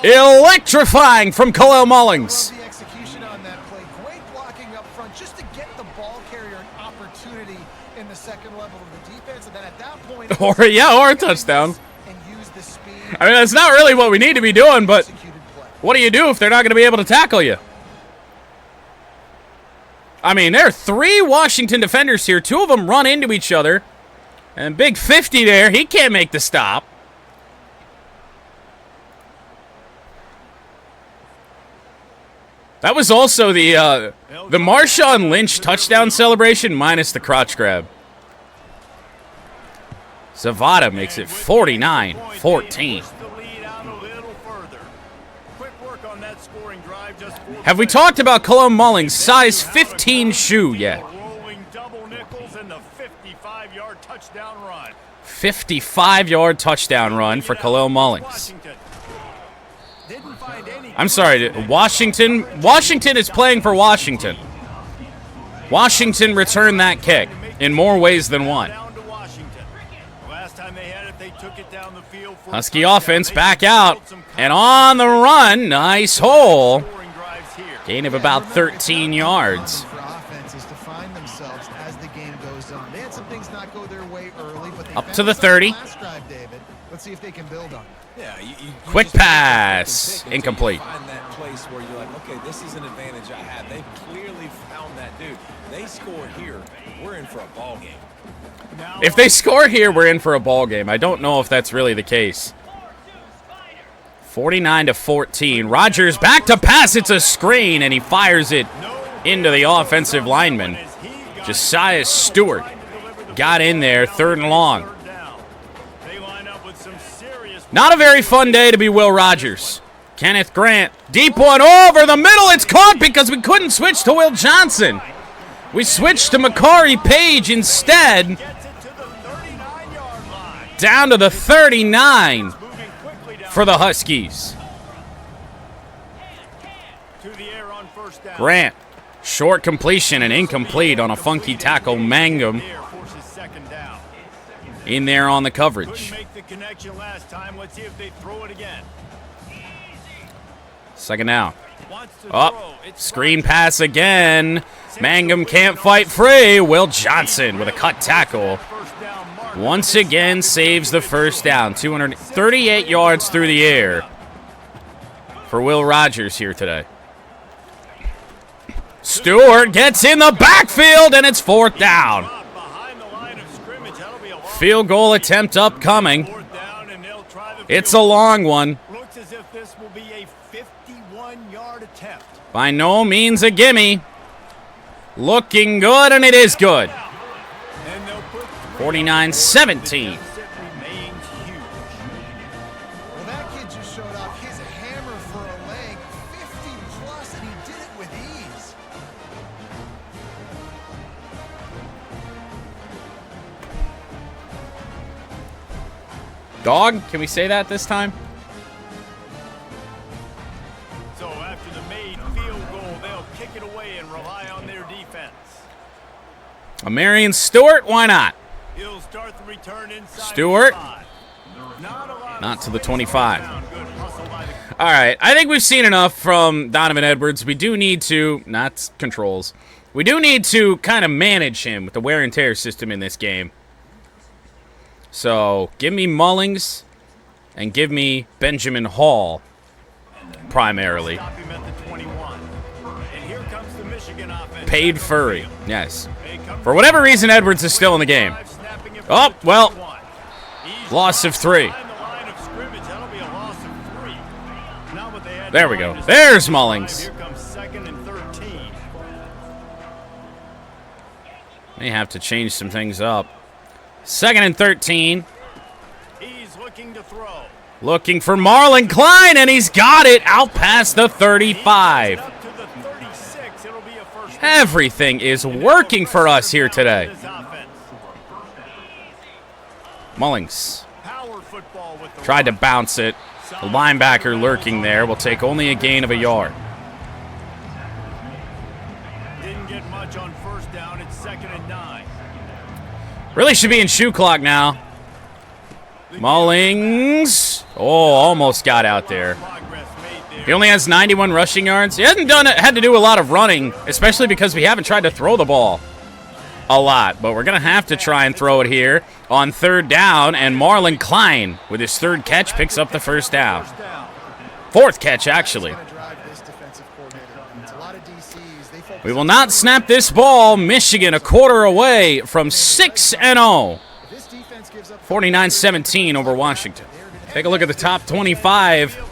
is Electrifying from Khalil Mullings. The execution on that play, great blocking up front just to get the ball carrier an opportunity in the second level of the defense, and then at that point, Or a touchdown. and use the speed. I mean, that's not really what we need to be doing, but Executed play. what do you do if they're not going to be able to tackle you? I mean, there are 3 Washington defenders here. 2 of them run into each other. And Big 50 there, he can't make the stop. That was also the Marshawn Lynch touchdown celebration minus the crotch grab. Zavada makes it 49-14. Have we talked about Cologne Mullings' size 15 shoe yet? 55-yard touchdown run for Khalil Mullings. I'm sorry, Washington. Washington is playing for Washington. Washington returned that kick in more ways than one. Husky offense back out. And on the run, nice hole. Gain of about 13 yards. Up to the 30. Let's see if they can build on it. Yeah, Quick pass. Incomplete. Find that place where you're like, okay, this is an advantage I have. They clearly found that dude. They score here, we're in for a ball game. If they score here, we're in for a ball game. I don't know if that's really the case. 49-14. Rodgers back to pass. It's a screen, and he fires it into the offensive lineman. Josiah Stewart got in there, 3rd and long. Not a very fun day to be Will Rogers. Kenneth Grant, deep one over the middle. It's caught because we couldn't switch to Will Johnson. We switched to Makari Page instead. Down to the 39 for the Huskies. Grant, short completion and incomplete on a funky tackle. Mangum in there on the coverage. Second down. Up, screen pass again. Mangum can't fight free. Will Johnson with a cut tackle. Once again saves the first down. 238 yards through the air for Will Rogers here today. Stewart gets in the backfield, and it's 4th down. Field goal attempt upcoming. It's a long one. Looks as if this will be a 51-yard attempt. By no means a gimme. Looking good, and it is good. 49-17. Well, that kid just showed off his hammer for a leg, 50+, and he did it with ease. Dog, can we say that this time? So after the made field goal, they'll kick it away and rely on their defense. Marion Stewart, why not? He'll start the return inside. Stewart. Not to the 25. All right, I think we've seen enough from Donovan Edwards. We do need to, not controls, we do need to kind of manage him with the wear and tear system in this game. So give me Mullings and give me Benjamin Hall primarily. Paid Furry, yes. For whatever reason, Edwards is still in the game. Oh, well, loss of 3. There we go. There's Mullings. May have to change some things up. 2nd and 13. He's looking to throw. Looking for Marlon Klein, and he's got it out past the 35. Everything is working for us here today. Mullings tried to bounce it. The linebacker lurking there will take only a gain of a yard. Didn't get much on 1st down. It's 2nd and 9. Really should be in shoe clock now. Mullings. Oh, almost got out there. He only has 91 rushing yards. He hasn't had to do a lot of running, especially because we haven't tried to throw the ball a lot. But we're going to have to try and throw it here on 3rd down. And Marlon Klein, with his 3rd catch, picks up the 1st down. 4th catch, actually. We will not snap this ball. Michigan a quarter away from 6-0. 49-17 over Washington. Take a look at the top 25.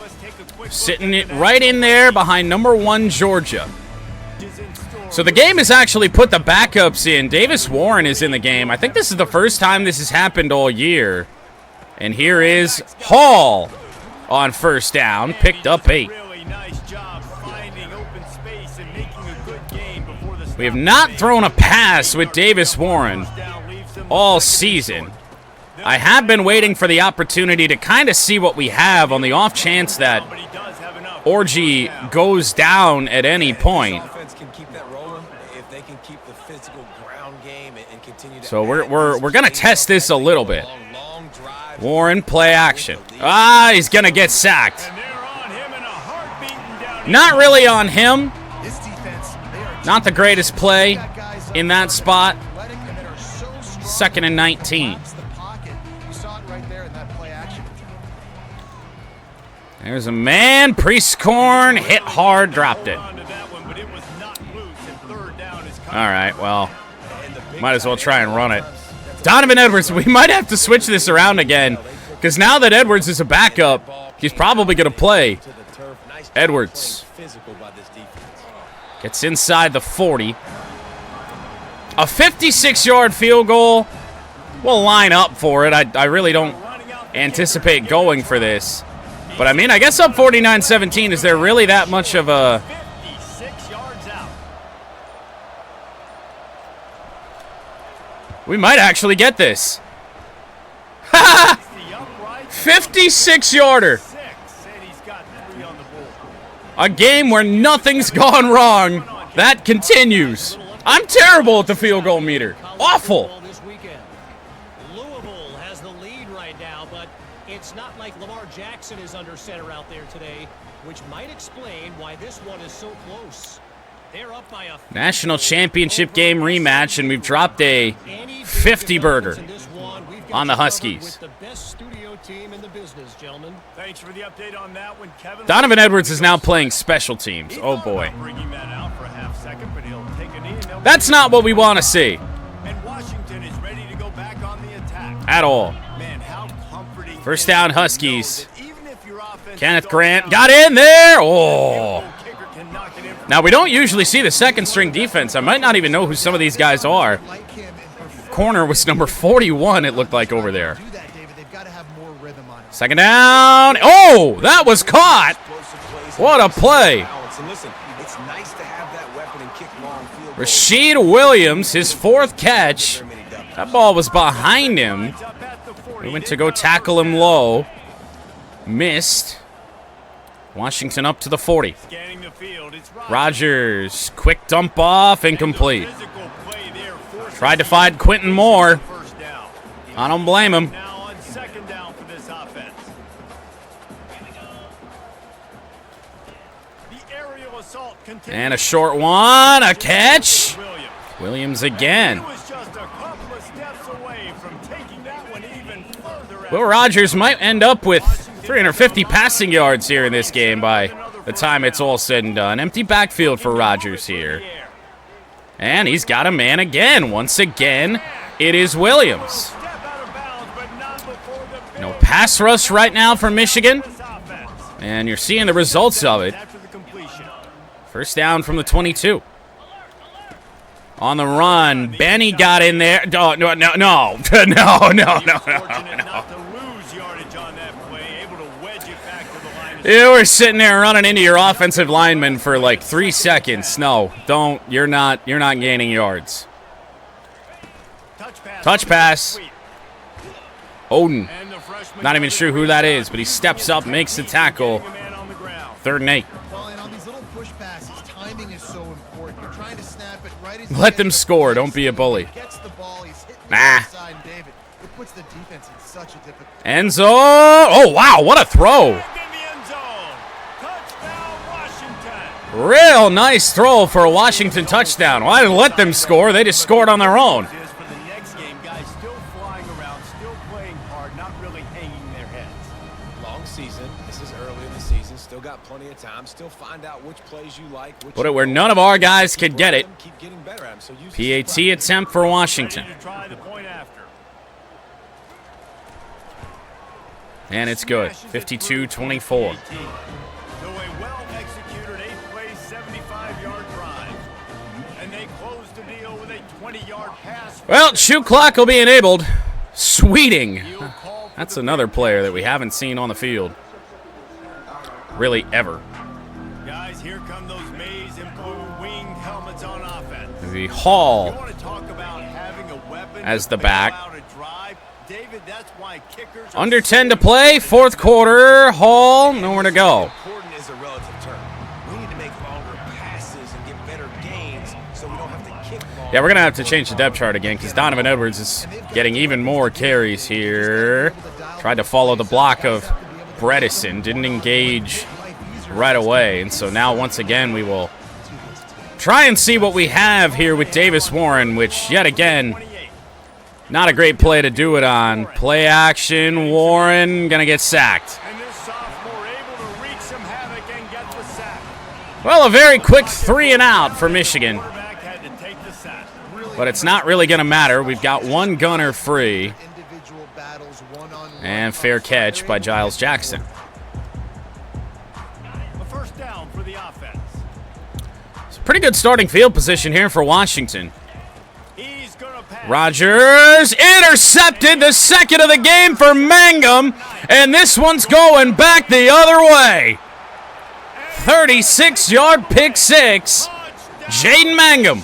Sitting it right in there behind number 1 Georgia. So the game has actually put the backups in. Davis Warren is in the game. I think this is the first time this has happened all year. And here is Hall on first down. Picked up 8. We have not thrown a pass with Davis Warren all season. I have been waiting for the opportunity to kind of see what we have on the off chance that Orgy goes down at any point. So we're gonna test this a little bit. Warren, play action. Ah, he's gonna get sacked. Not really on him. Not the greatest play in that spot. 2nd and 19. There's a man. Priestcorn hit hard, dropped it. All right, well, might as well try and run it. Donovan Edwards, we might have to switch this around again, because now that Edwards is a backup, he's probably going to play. Edwards gets inside the 40. A 56-yard field goal. We'll line up for it. I really don't anticipate going for this. But, I mean, I guess up 49-17, is there really that much of a... We might actually get this. Ha! 56-yarder. A game where nothing's gone wrong. That continues. I'm terrible at the field goal meter. Awful. Louisville has the lead right now, but it's not like Lamar Jackson is under center out there today, which might explain why this one is so close. They're up by a National championship game rematch, and we've dropped a 50-burger on the Huskies. Thanks for the update on that one, Kevin. Donovan Edwards is now playing special teams. Oh, boy. That's not what we want to see. And Washington is ready to go back on the attack. At all. Man, how comforting. First down, Huskies. Kenneth Grant got in there. Oh. Now, we don't usually see the second-string defense. I might not even know who some of these guys are. Corner was number 41, it looked like, over there. Second down. Oh, that was caught. What a play. Rashid Williams, his 4th catch. That ball was behind him. We went to go tackle him low. Missed. Washington up to the 40. Rogers, quick dump off, incomplete. Tried to find Quentin Moore. I don't blame him. And a short one, a catch. Williams again. Will Rogers might end up with 350 passing yards here in this game by the time it's all said and done. Empty backfield for Rogers here. And he's got a man again. Once again, it is Williams. No pass rush right now for Michigan. And you're seeing the results of it. First down from the 22. On the run, Benny got in there. Oh, no. You were sitting there running into your offensive lineman for like 3 seconds. No, don't. You're not gaining yards. Touch pass. Odin. Not even sure who that is, but he steps up, makes the tackle. 3rd and 8. Let them score. Don't be a bully. Nah. Enzo. Oh, wow. What a throw. Real nice throw for a Washington touchdown. Well, I didn't let them score. They just scored on their own. Put it where none of our guys could get it. PAT attempt for Washington. And it's good. 52-24. And they close the deal with a 20-yard pass. Well, shoot clock will be enabled. Sweeting. That's another player that we haven't seen on the field. Really, ever. Guys, here come those maize and blue winged helmets on offense. The Hall You want to talk about having a weapon as to the bail back. out a drive? David, that's why kickers are Under so 10 to play, fourth quarter. Hall, nowhere to go. Important is a relative term. We need to make longer passes and get better gains so we don't have to kick balls. Yeah, we're going to have to change the depth chart again because Donovan Edwards is getting even more carries here. Tried to follow the block of Bredesen. Didn't engage right away. And so now, once again, we will try and see what we have here with Davis Warren, which, yet again, not a great play to do it on. Play action. Warren going to get sacked. And this sophomore able to wreak some havoc and get the sack. Well, a very quick 3 and out for Michigan. Quarterback had to take the sack. But it's not really going to matter. We've got one gunner free. And fair catch by Giles Jackson. A first down for the offense. It's a pretty good starting field position here for Washington. He's gonna pass. Rogers intercepted, the second of the game for Mangum. And this one's going back the other way. 36-yard pick six. Jaden Mangum.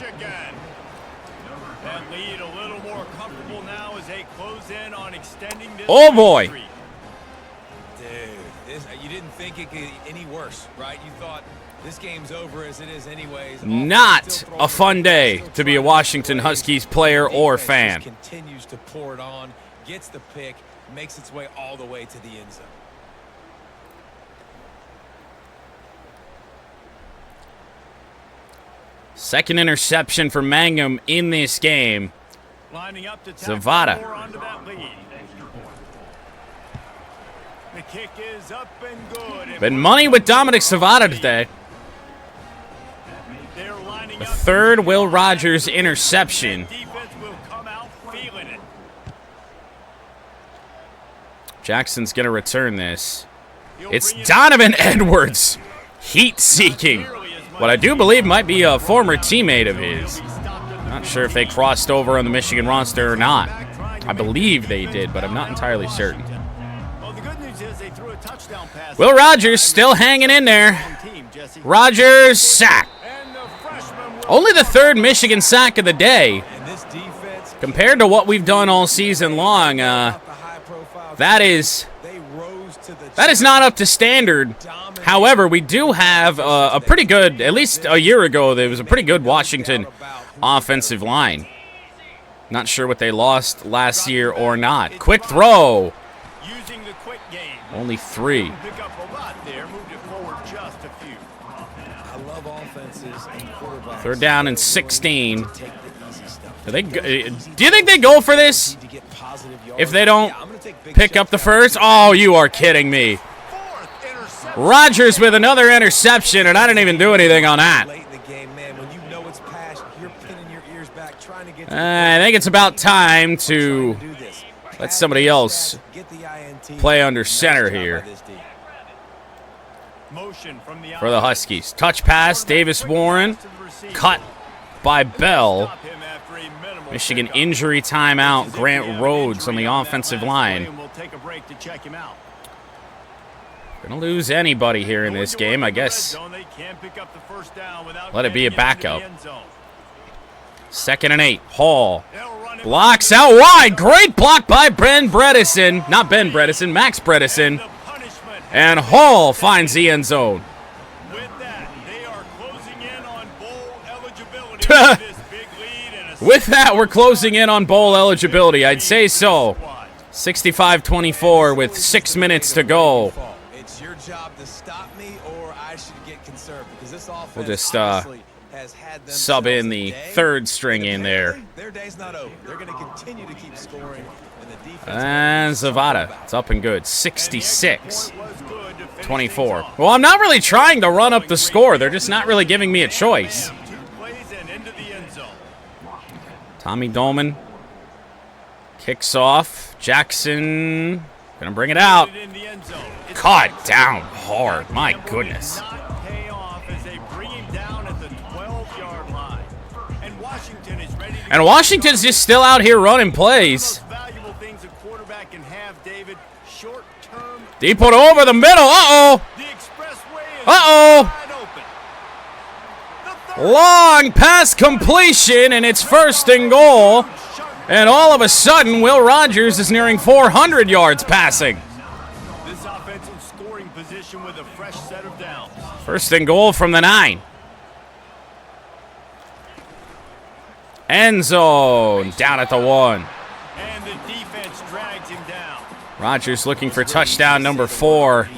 That lead a little more comfortable now as they close in on extending this. Oh, boy. streak. Dude, you didn't think it could get any worse, right? You thought this game's over as it is anyways. Not a fun day to be a Washington Huskies player or fan. Continues to pour it on, gets the pick, makes its way all the way to the end zone. Second interception for Mangum in this game. Lining up to tackle Zavada. more onto that lead. The kick is up and good. Been money with Dominic Zavada today. They're lining The up. third Will Rogers interception. Defense will come out feeling it. Jackson's going to return this. He'll It's bring it Donovan Edwards, heat-seeking. What I do believe might be a former teammate of his. Not sure if they crossed over on the Michigan roster or not. I believe they did, but I'm not entirely certain. Well, the good news is they threw a touchdown pass. Will Rogers still hanging in there. Team, Jesse. Rogers sack. And the freshman will Only the third Michigan sack of the day. And this defense, Compared to what we've done all season long, the high profile, that is they rose to the That is not up to standard. However, we do have a pretty good, at least a year ago, there was a pretty good Washington offensive line. Not sure what they lost last year or not. Quick throw. using the quick game. Only 3. Pick up a lot there, moved it forward just a few. I love offenses and quarterbacks. Third down and 16. Take the easy stuff. Do you think they go for this? To get positive yards. If they don't Yeah, I'm gonna take big pick shots up the out. first? Oh, you are kidding me. Fourth interception. Rogers with another interception, and I didn't even do anything on that. Late in the game, man, when you know it's past, you're pinning your ears back, trying to get to I think it's about time to do this. let somebody else Get the INT. play under center Nice job here by this D. Motion from the for the Huskies. Touch pass, Davis Warren. Cut by Bell. Stop him after a minimal Michigan pickup. injury timeout. As if Grant we have an Rhodes on injury the that offensive last line. play, and we'll take a break to check him out. Gonna lose anybody here in Going this to game, work I in the red guess. zone, they can't pick up the first down without Let it be a getting into the backup. end zone. 2nd and 8. Hall They'll run it blocks out wide. Great block by Ben Bredesen. Not Ben Bredesen, Max Bredesen. the punishment. And Hall finds the end zone. With that, they are closing in on bowl eligibility with this big lead and a With that, we're closing in on bowl eligibility. I'd say so. 65-24 with 6 minutes to go. It's your job to stop me, or I should get concerned because this offense We'll just obviously has had sub in themselves the a day. third string in there. Their day's not over. They're going to continue to keep scoring, and the defense. And Zavada, it's up and good. 66. was good to finish 24. things off. Well, I'm not really trying to run up the score. They're just not really giving me a choice. 2 plays and into the end zone. Tommy Dolman kicks off. Jackson gonna bring it out. Put it in the end zone. It's Caught down hard. My Gamble did goodness. not pay off as they bring him down at the 12 12-yard line. And Washington is ready to And Washington's just still out here running plays. most valuable things a quarterback can have, David. Short-term. Deep one over the middle. Uh-oh. The expressway is Uh-oh. wide open. The third Long pass completion, and it's 1st and goal. And all of a sudden, Will Rogers is nearing 400 yards passing. This offense in scoring position with a fresh set of downs. 1st and goal from the 9. End zone, down at the 1. And the defense drags him down. Rogers looking for touchdown number 4.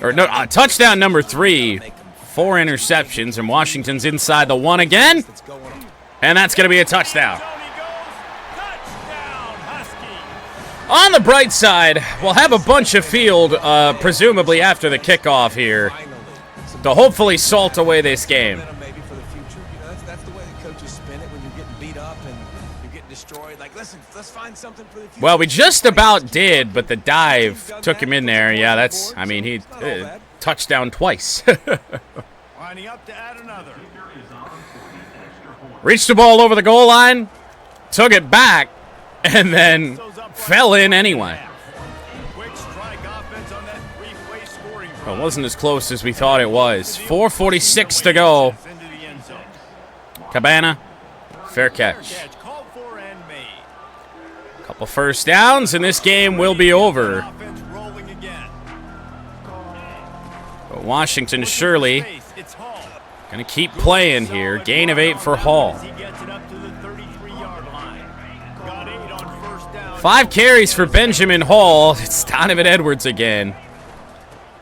Or no, touchdown number 3. 4 interceptions, and Washington's inside the 1 again. And that's going to be a touchdown. Down he goes. Touchdown, Husky. On the bright side, we'll have a bunch of field, presumably after the kickoff here, to hopefully salt away this game. Maybe for the future. You know, that's the way the coaches spin it when you're getting beat up and you're getting destroyed. Like, listen, let's find something for the future. Well, we just about did, but the dive took him in there. Yeah, that's, I mean, he touchdown twice. Lining up to add another. Reached the ball over the goal line, took it back, and then fell in anyway. Quick strike offense on that three-play scoring It wasn't as close as we thought it was. 4:46 to go. into the end zone. Cabana, fair catch. Catch called for and made. Couple first downs, and this game will be over. Offense rolling again. But Washington surely Space, it's Hall. going to keep playing here. Gain of 8 for Hall. He gets it up to the 33-yard line. Got 8 on first down. 5 carries for Benjamin Hall. It's Donovan Edwards again.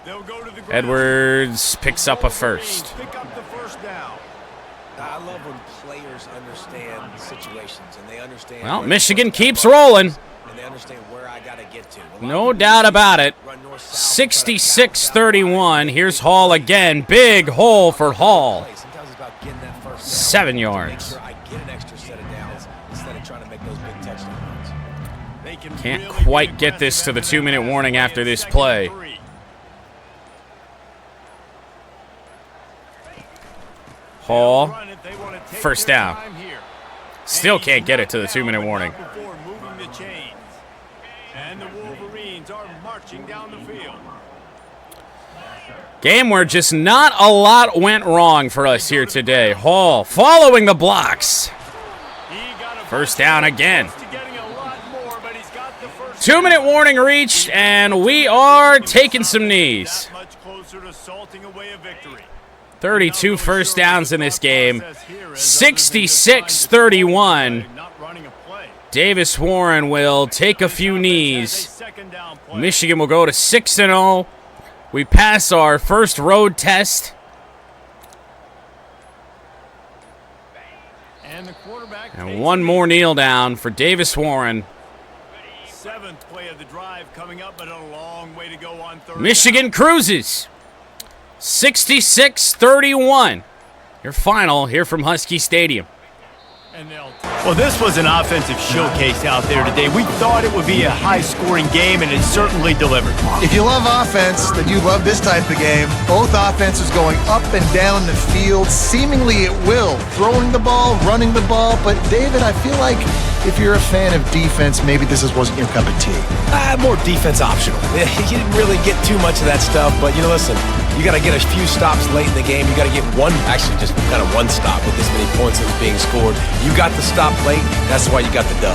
They'll go to the ground. Edwards picks up a first. Pick up the first down. I love when players understand situations and they understand. Well, where- Michigan keeps rolling. And they understand where I got to get to. No doubt about it. Run north-south, 66-31. Here's Hall again. Big hole for Hall. Sometimes it's about getting that first down 7 to make yards. sure I get an extra set of downs instead of trying to make those big touchdown runs. They can Can't really quite be get this to the aggressive 2-minute after the warning pass after this play. play. Second and 3. Hall Run if they wanna take first their down. time here. still And can't get it he's to the knocked 2-minute down, but warning. not before moving the chains. And the Wolverines are marching down the field. Game where just not a lot went wrong for us here today. Hall following the blocks. He got a First down again. close to getting a lot more, but he's got the first 2-minute warning reached, and we are taking some knees. that much closer to salting away a victory. 32 first downs in this game. 66-31. Not running a play. Davis Warren will take a few knees. Second down play. Michigan will go to 6-0. We pass our first road test. And the quarterback And takes one it. more kneel down for Davis Warren. 7th play of the drive coming up, but a long way to go on third. Michigan cruises. 66-31. Your final here from Husky Stadium. Well, this was an offensive showcase out there today. We thought it would be a high-scoring game, and it certainly delivered. If you love offense, then you love this type of game. Both offenses going up and down the field, seemingly at will. Throwing the ball, running the ball. But, David, I feel like if you're a fan of defense, maybe this wasn't your cup of tea. More defense optional. Yeah, you didn't really get too much of that stuff, but you know, listen, you got to get a few stops late in the game. You got to get just kind of one stop with this many points that was being scored. You got the stop late. That's why you got the dub.